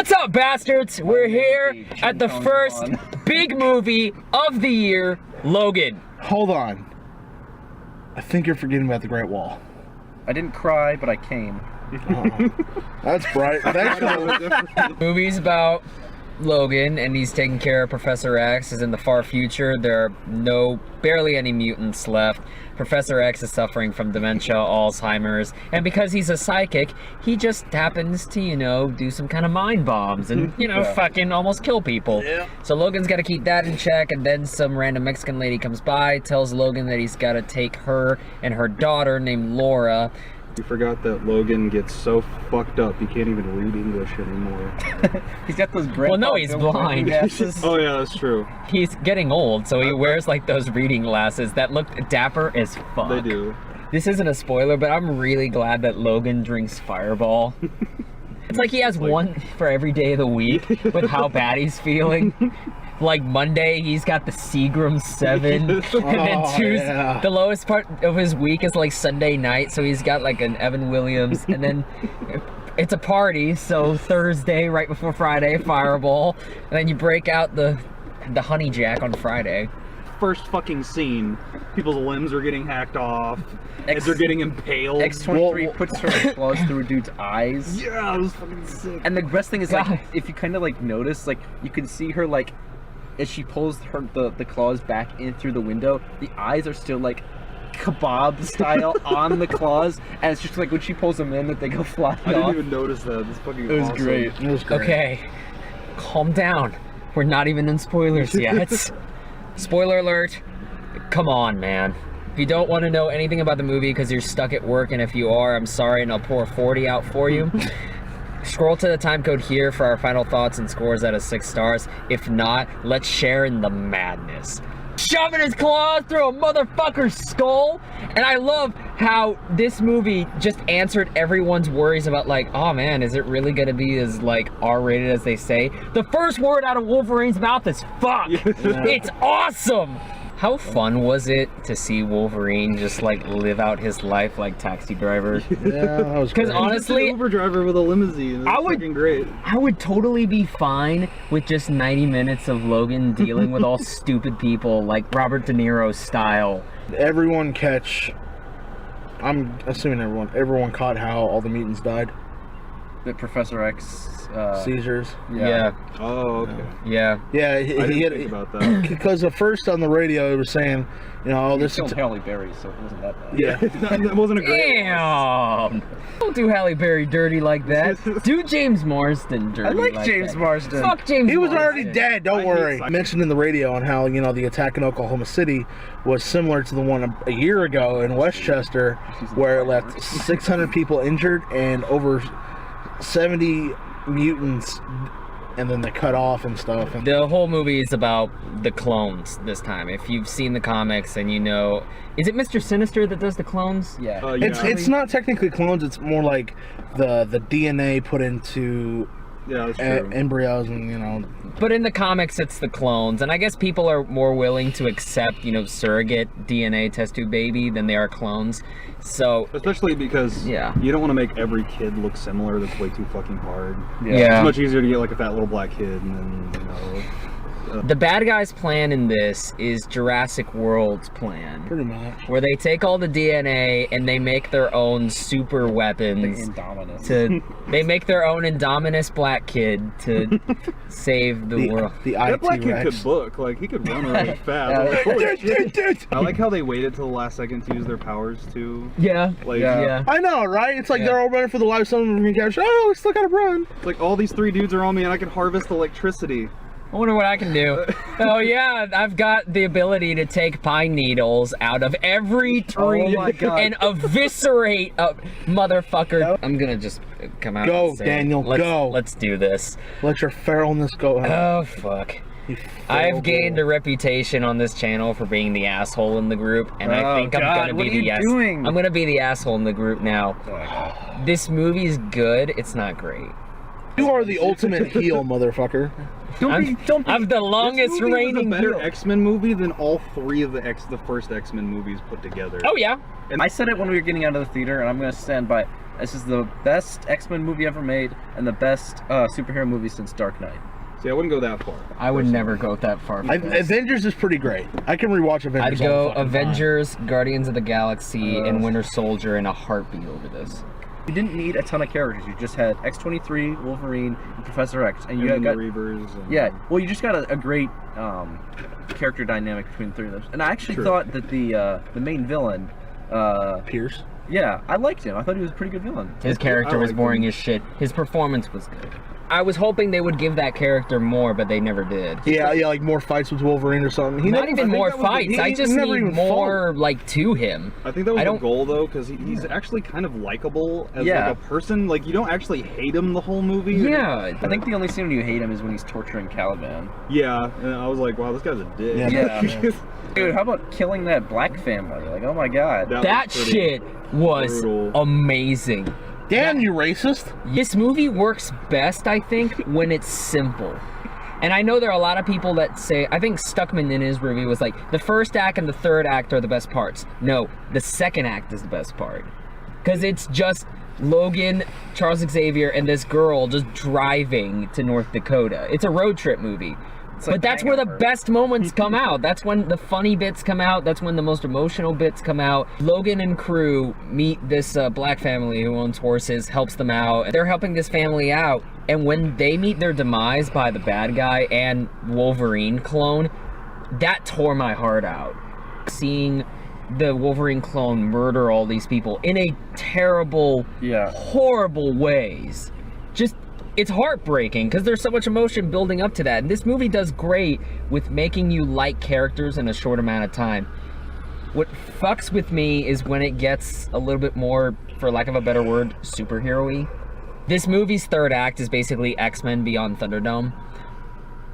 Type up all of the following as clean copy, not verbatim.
What's up, bastards? We're here at the first big movie of the year, Logan. Hold on. I think you're forgetting about the Great Wall. I didn't cry, but I came. That's bright. Thanks. Movie's about Logan, and he's taking care of Professor X. Is in the far future. There are barely any mutants left. Professor X is suffering from dementia, Alzheimer's, and because he's a psychic, he just happens to, do some kind of mind bombs and, fucking almost kill people. Yeah. So Logan's got to keep that in check, and then some random Mexican lady comes by, tells Logan that he's got to take her and her daughter named Laura. You forgot that Logan gets so fucked up he can't even read English anymore. He's got those grandpa. Well, no, he's blind. Oh yeah, that's true. He's getting old, so he wears like those reading glasses that look dapper as fuck. They do. This isn't a spoiler, but I'm really glad that Logan drinks Fireball. It's like he has one for every day of the week with how bad he's feeling. Like Monday, he's got the Seagram 7, and then Tuesday, the lowest part of his week is like Sunday night, so he's got like an Evan Williams, and then it's a party, so Thursday, right before Friday, Fireball, and then you break out the Honey Jack on Friday. First fucking scene, people's limbs are getting hacked off, heads are getting impaled. X-23 puts her claws through a dude's eyes. Yeah, that was fucking sick. And the best thing is, like, if you kind of like notice, like, you can see her, like, as she pulls the claws back in through the window, the eyes are still like kebab style on the claws, and it's just like when she pulls them in that they go flying off. I didn't even notice that. It's fucking It was awesome. great. It was great. Okay, calm down. We're not even in spoilers yet. Spoiler alert. Come on, man. If you don't want to know anything about the movie because you're stuck at work, and if you are, I'm sorry, and I'll pour a 40 out for you. Scroll to the time code here for our final thoughts and scores out of 6 stars. If not, let's share in the madness. Shoving his claws through a motherfucker's skull. And I love how this movie just answered everyone's worries about, like, oh man, is it really gonna be as like R-rated as they say? The first word out of Wolverine's mouth is fuck. Yeah. It's awesome. How fun was it to see Wolverine just like live out his life like Taxi Driver? Yeah, that was great. Because honestly, Uber driver with a limousine. I would, fucking great. I would totally be fine with just 90 minutes of Logan dealing with all stupid people like Robert De Niro style. Everyone I'm assuming everyone caught how all the mutants died. The Professor X Seizures. Yeah. Oh, okay. Yeah. Yeah, I didn't think about that. Because at first on the radio it was saying, this killed Halle Berry, so it wasn't that bad. Yeah. That wasn't a great Damn! Don't do Halle Berry dirty like that. Do James Marsden dirty. I like James that. Marsden. Fuck James He was Marsden. already dead, don't worry. I mentioned in the radio on how, the attack in Oklahoma City was similar to the one a year ago in Westchester, where it left 600 people injured and over 70 mutants, and then they cut off and stuff. And The whole movie is about the clones this time. If you've seen the comics and is it Mr. Sinister that does the clones? Yeah. it's not technically clones, it's more like the DNA put into Yeah, that's true. embryos and, But in the comics, it's the clones, and I guess people are more willing to accept, surrogate DNA test tube baby than they are clones. So, Especially because Yeah. you don't want to make every kid look similar. That's way too fucking hard. Yeah. It's much easier to get like a fat little black kid and then, the bad guy's plan in this is Jurassic World's plan. pretty much. Where they take all the DNA and they make their own super weapons. Indominus. They make their own Indominus black kid to save the world. The that IT black kid Rex. could book. Like, he could run really fast. Like, holy shit. I like how they waited till the last second to use their powers too. Yeah. Like, Yeah. I know, right? It's like they're all running for the life. Some of them can catch. Oh, we still gotta run. Like, all these 3 dudes are on me and I can harvest electricity. I wonder what I can do. Oh yeah, I've got the ability to take pine needles out of every tree and eviscerate a motherfucker. I'm gonna just come out Go, and say, Daniel, go. Let's do this. Let your feralness go out. Oh fuck. I've gained a reputation on this channel for being the asshole in the group, and I think I'm gonna be the I'm gonna be the asshole in the group now. This movie's good, it's not great. You are the ultimate heel, motherfucker. I'm the longest reigning This movie was a better heel. X-Men movie than all 3 of the first X-Men movies put together. Oh yeah. And I said it when we were getting out of the theater, and I'm going to stand by it. This is the best X-Men movie ever made, and the best superhero movie since Dark Knight. See, I wouldn't go that far. I would never go that far. Avengers is pretty great. I can rewatch Avengers. I'd all go the fucking Avengers, Guardians of the Galaxy, and Winter Soldier in a heartbeat over this. You didn't need a ton of characters. You just had X-23, Wolverine, and Professor X, and you And got the Reavers. And... yeah. Well, you just got a great character dynamic between the three of those. And I actually thought that the main villain, time. Pierce. yeah, I liked him. I thought he was a pretty good villain. His character was boring as shit. His performance was good. I was hoping they would give that character more, but they never did. Yeah, like more fights with Wolverine or something. Not even more fights. I just need more like to him. I think that was the goal though, because he's actually kind of likable as like a person. Like you don't actually hate him the whole movie. Yeah, I think the only scene when you hate him is when he's torturing Caliban. Yeah, and I was like, wow, this guy's a dick. Yeah. Dude, how about killing that black family? Like, oh my god. that shit was brutal. Amazing. Damn, you racist! This movie works best, I think, when it's simple. And I know there are a lot of people that say, I think Stuckman in his review was like, the first act and the third act are the best parts. No, the second act is the best part. Because it's just Logan, Charles Xavier, and this girl just driving to North Dakota. It's a road trip movie. But that's where the best moments come out. That's when the funny bits come out. That's when the most emotional bits come out. Logan and crew meet this black family who owns horses, helps them out. They're helping this family out. And when they meet their demise by the bad guy and Wolverine clone, that tore my heart out. Seeing the Wolverine clone murder all these people in a terrible, horrible ways. Just... it's heartbreaking because there's so much emotion building up to that. And this movie does great with making you like characters in a short amount of time. What fucks with me is when it gets a little bit more, for lack of a better word, superhero-y. This movie's third act is basically X-Men Beyond Thunderdome.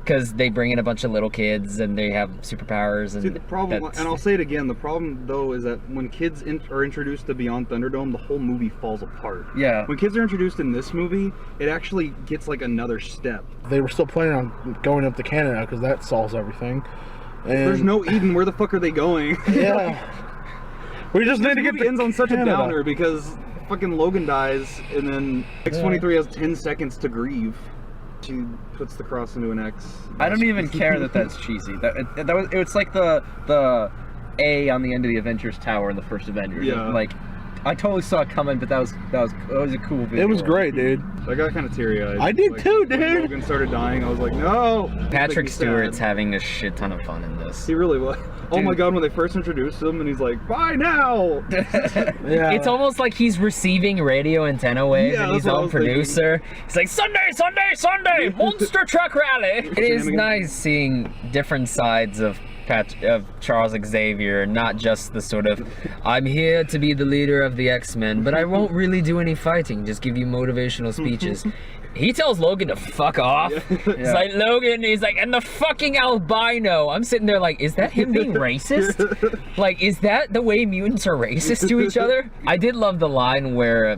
Because they bring in a bunch of little kids and they have superpowers. And see, the problem, and I'll say it again, the problem though is that when kids are introduced to Beyond Thunderdome, the whole movie falls apart. Yeah. When kids are introduced in this movie, it actually gets like another step. They were still planning on going up to Canada because that solves everything. And there's no Eden. Where the fuck are they going? Yeah. We just need to get to ends on such Canada. a downer because fucking Logan dies and then X-23 has 10 seconds to grieve. She puts the cross into an X. I don't even care that that's cheesy. It's like the A on the end of the Avengers Tower in the first Avengers. Yeah. Like, I totally saw it coming, but that was a cool video. It was great, dude. I got kind of teary-eyed. I did too, dude. When Logan started dying, I was like, no. Patrick Stewart's having a shit ton of fun in this. He really was. Oh my god, when they first introduced him and he's like, bye now! Yeah. It's almost like he's receiving radio antenna waves and he's that's what I on was producer. He's like, Sunday, Sunday, Sunday, monster truck rally. It is nice seeing different sides of Charles Xavier, not just the sort of, I'm here to be the leader of the X-Men, but I won't really do any fighting, just give you motivational speeches. He tells Logan to fuck off. It's like, Logan, he's like, and the fucking albino. I'm sitting there like, is that him being racist? Like, is that the way mutants are racist to each other? I did love the line where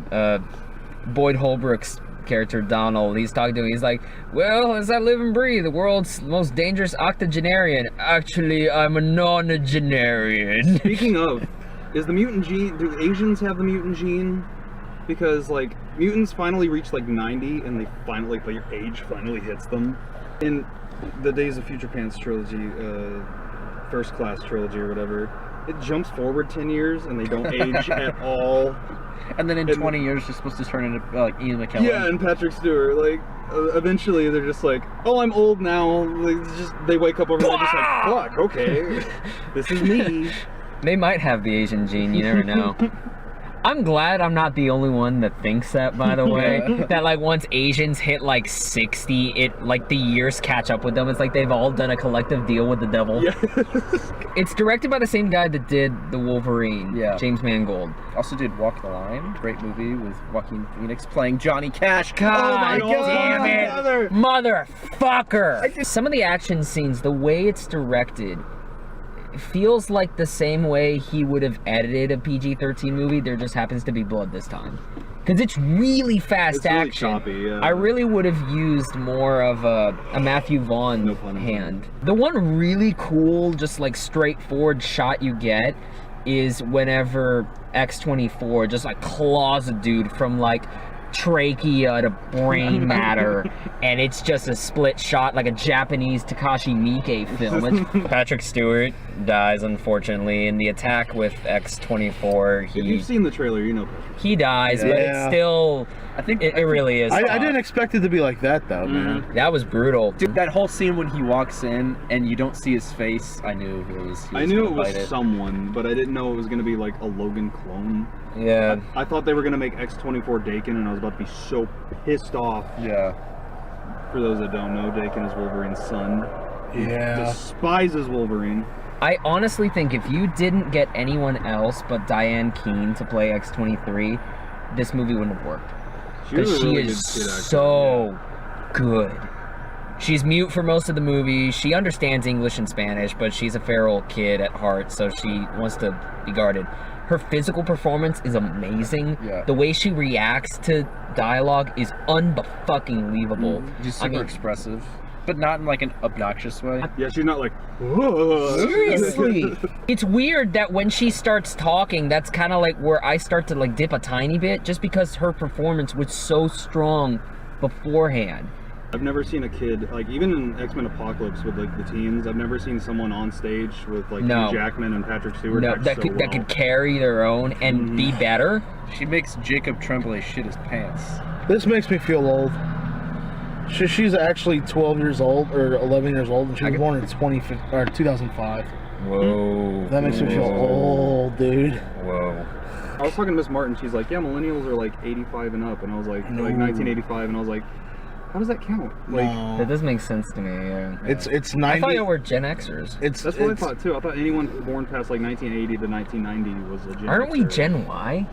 Boyd Holbrook's character Donald, he's talking to him, he's like, well, as I live and breathe, the world's most dangerous octogenarian. Actually, I'm a nonagenarian. Speaking of, is the mutant gene, do Asians have the mutant gene? Because, like, mutants finally reach, like, 90, and they finally, like, their age finally hits them. In the Days of Future Pants trilogy, First Class trilogy or whatever, it jumps forward 10 years, and they don't age at all. And then in 20 years, you're supposed to turn into, like, Ian McKellen. Yeah, and Patrick Stewart, like, eventually they're just like, oh, I'm old now. Like, they wake up overnight just like, fuck, okay, this is me. They might have the Asian gene, you never know. I'm glad I'm not the only one that thinks that, by the way. That, like, once Asians hit, like, 60, like, the years catch up with them. It's like they've all done a collective deal with the devil. Yeah. It's directed by the same guy that did The Wolverine, James Mangold. Also did Walk the Line, great movie with Joaquin Phoenix playing Johnny Cash. God oh my God. damn it, motherfucker! Some of the action scenes, the way it's directed, feels like the same way he would have edited a PG-13 movie. There just happens to be blood this time. Because it's really fast action. Really choppy, yeah. I really would have used more of a Matthew Vaughn hand. The one really cool, just like straightforward shot you get is whenever X-24 just like claws a dude from like trachea to brain matter, and it's just a split shot like a Japanese Takashi Miike film. Patrick Stewart dies unfortunately in the attack with X-24. If you've seen the trailer, you know Patrick. He dies, but it's still. I think it really is. I didn't expect it to be like that though, man. That was brutal. Dude, that whole scene when he walks in and you don't see his face, I knew it was. I knew it was someone, but I didn't know it was gonna be like a Logan clone. Yeah. I thought they were gonna make X-24 Dakin, and I was about to be so pissed off. Yeah. For those that don't know, Dakin is Wolverine's son. He despises Wolverine. I honestly think if you didn't get anyone else but Diane Keane to play X-23, this movie wouldn't have worked. Because she is so good. She's mute for most of the movie. She understands English and Spanish, but she's a feral kid at heart, so she wants to be guarded. Her physical performance is amazing. Yeah. The way she reacts to dialogue is unfucking-believable. She's super expressive, but not in like an obnoxious way. Yeah, she's not like, whoa. Seriously. It's weird that when she starts talking, that's kind of like where I start to like dip a tiny bit, just because her performance was so strong beforehand. I've never seen a kid, like even in X-Men Apocalypse with like the teens, I've never seen someone on stage with like Hugh Jackman and Patrick Stewart that could carry their own and be better. She makes Jacob Tremblay shit his pants. This makes me feel old. She's actually 12 years old or 11 years old, and she was born in 2005. Whoa. That makes me feel old, dude. Whoa. I was talking to Miss Martin. She's like, yeah, millennials are like 85 and up, and I was like 1985, and I was like, how does that count? Like, that does make sense to me. Yeah. It's 90. I thought you were Gen Xers. That's what I thought too. I thought anyone born past like 1980 to 1990 was a Gen Xer. Aren't we Gen Y?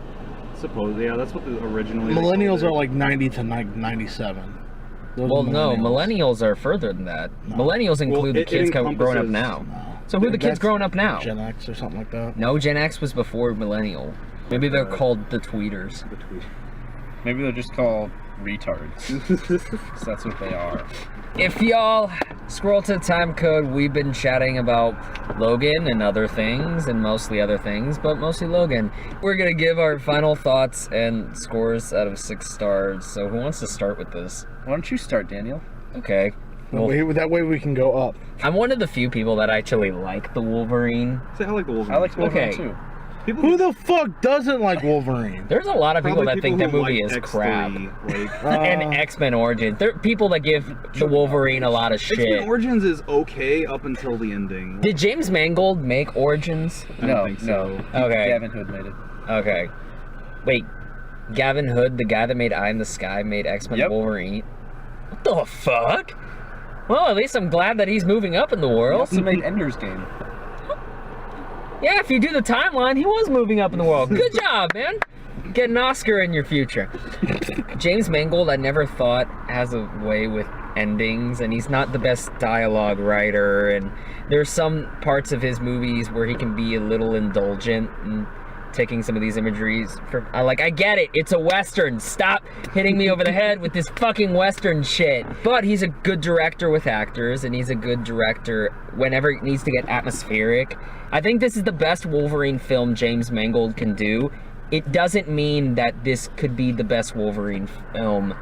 Suppose, yeah, that's what the originally. Millennials are like 90 to 97. Well, no, millennials are further than that. No. Millennials include the kids growing up now. No. So who are the kids growing up now? Gen X or something like that. No, Gen X was before millennial. Maybe they're called the tweeters. Maybe they're just called retards. Because that's what they are. If y'all scroll to the time code, we've been chatting about Logan and other things, and mostly other things, but mostly Logan. We're gonna give our final thoughts and scores out of 6 stars. So who wants to start with this? Why don't you start, Daniel? Okay. Well, that way we can go up. I'm one of the few people that actually like the Wolverine. See, I like the Wolverine. I like the Wolverine too. Who the fuck doesn't like Wolverine? There's a lot of people that think that movie like is X3, crap. Like, And X-Men Origins. There are people that give the Wolverine a lot of shit. X-Men Origins is okay up until the ending. Did James Mangold make Origins? I don't think so. Okay. Gavin Hood made it. Okay. Wait. Gavin Hood, the guy that made Eye in the Sky, made X-Men Wolverine? What the fuck? Well, at least I'm glad that he's moving up in the world. He also made Ender's Game. Yeah, if you do the timeline, he was moving up in the world. Good job, man. Get an Oscar in your future. James Mangold, I never thought has a way with endings, and he's not the best dialogue writer, and there's some parts of his movies where he can be a little indulgent and taking some of these imageries from, I get it, it's a Western, stop hitting me over the head with this fucking Western shit. But he's a good director with actors, and he's a good director whenever it needs to get atmospheric. I think this is the best Wolverine film James Mangold can do. It doesn't mean that this could be the best Wolverine film.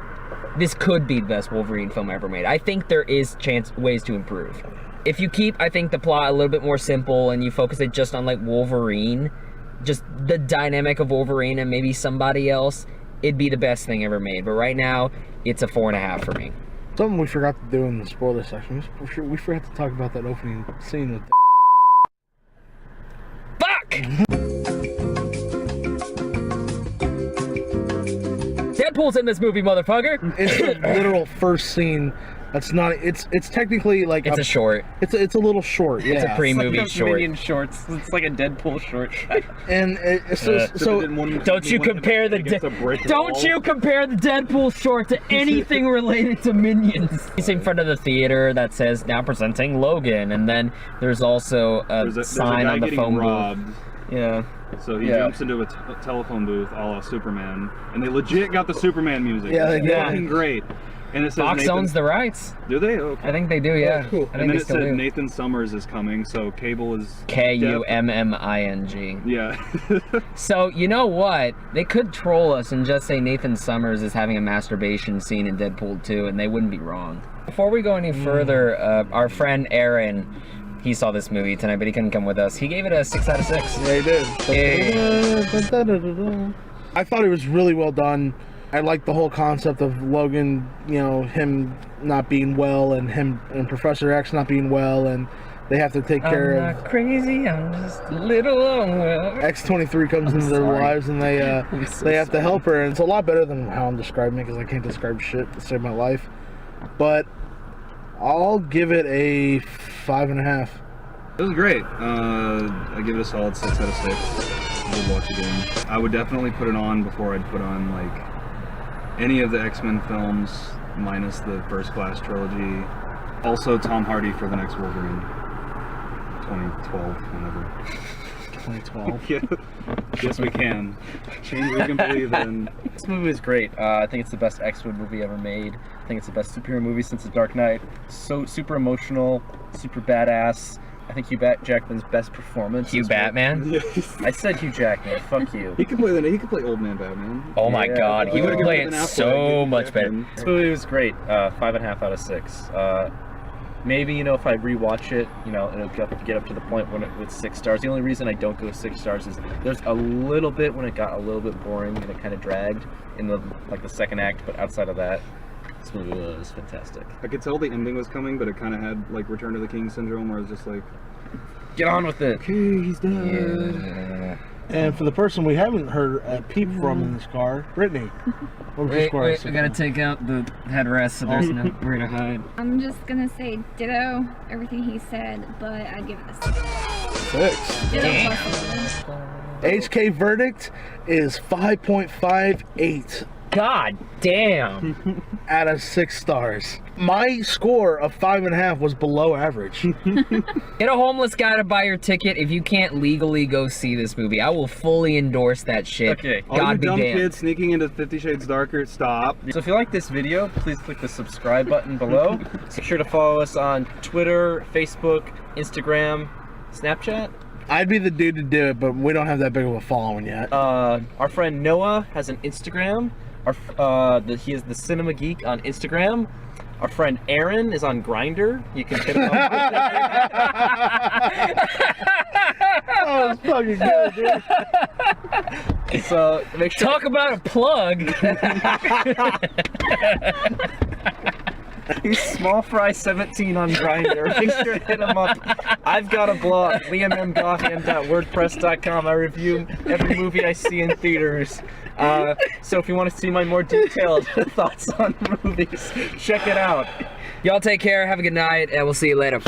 This could be the best Wolverine film ever made. I think there is ways to improve. If you keep, I think, the plot a little bit more simple, and you focus it just on like Wolverine, just the dynamic of Wolverine and maybe somebody else, it'd be the best thing ever made. But right now, it's a 4.5 for me. Something we forgot to do in the spoiler section. We forgot to talk about that opening scene with Fuck! Deadpool's in this movie, motherfucker! It's the literal first scene. That's not. It's technically like it's a short. It's a little short. Yeah. It's a pre-movie like short. Minion shorts. It's like a Deadpool short. And don't you compare the Deadpool short to anything related to Minions. He's in front of the theater that says now presenting Logan, and then there's also a sign on the phone booth. Yeah. So he jumps into a telephone booth a la Superman, and they legit got the Superman music. Yeah, it's fucking great. And it says Fox Nathan, owns the rights. Do they? Okay. I think they do, yeah. cool. I And think then they it still said do. Nathan Summers is coming, so Cable is K-U-M-M-I-N-G. Yeah. So, you know what? They could troll us and just say Nathan Summers is having a masturbation scene in Deadpool 2, and they wouldn't be wrong. Before we go any further, our friend Aaron, he saw this movie tonight, but he couldn't come with us. He gave it a 6 out of 6. Yeah, he did. Yeah. I thought it was really well done. I like the whole concept of Logan, you know, him not being well, and him and Professor X not being well, and they have to take care I'm of. not crazy, I'm just a little unwell. X-23 comes into their sorry. lives, and they I'm so they have to sorry. help her, and it's a lot better than how I'm describing it because I can't describe shit to save my life. But I'll give it a 5.5. It was great. I give it a solid 6 out of 6. I would watch it again. I would definitely put it on before I'd put on like any of the X-Men films, minus the First Class trilogy. Also, Tom Hardy for the next Wolverine, 2012, whenever. 2012. Yeah. Yes, we can. Change we can believe in. This movie is great. I think it's the best X-Men movie ever made. I think it's the best superhero movie since The Dark Knight. So super emotional, super badass. I think Hugh Jackman's best performance. Hugh is Batman? Yeah. I said Hugh Jackman. Fuck you. He could play old man Batman. Oh my Yeah, god, he but- would play it so much better. This movie was great. 5.5 out of 6. Maybe, you know, if I rewatch it, you know, it'll get up to the point when with 6 stars. The only reason I don't go 6 stars is there's a little bit when it got a little bit boring and it kind of dragged in the second act, but outside of that, this movie was fantastic. I could tell the ending was coming, but it kind of had like Return to the King syndrome, where it was just like, Get on with it. okay, he's dead. Yeah. And for the person we haven't heard a peep from in this car, Brittany, what was your Wait, score? I gotta take out the headrest so there's nowhere to hide. I'm just gonna say ditto everything he said, but I'd give it a 6. 6. Ditto Damn. plus 11. HK verdict is 5.58 God damn! out of 6 stars. My score of 5.5 was below average. Get a homeless guy to buy your ticket if you can't legally go see this movie. I will fully endorse that shit. Okay. All God you be dumb damned. kids sneaking into 50 Shades Darker, stop. So if you like this video, please click the subscribe button below. Be sure to follow us on Twitter, Facebook, Instagram, Snapchat. I'd be the dude to do it, but we don't have that big of a following yet. Our friend Noah has an Instagram. He is the Cinema Geek on Instagram. Our friend Aaron is on Grindr. You can hit him up. Oh, it's fucking good, dude. So make sure. Talk about a plug! He's Small Fry 17 on Grindr. Make sure to hit him up. I've got a blog, liammgahan.wordpress.com. I review every movie I see in theaters. So if you want to see my more detailed thoughts on movies, check it out. Y'all take care, have a good night, and we'll see you later.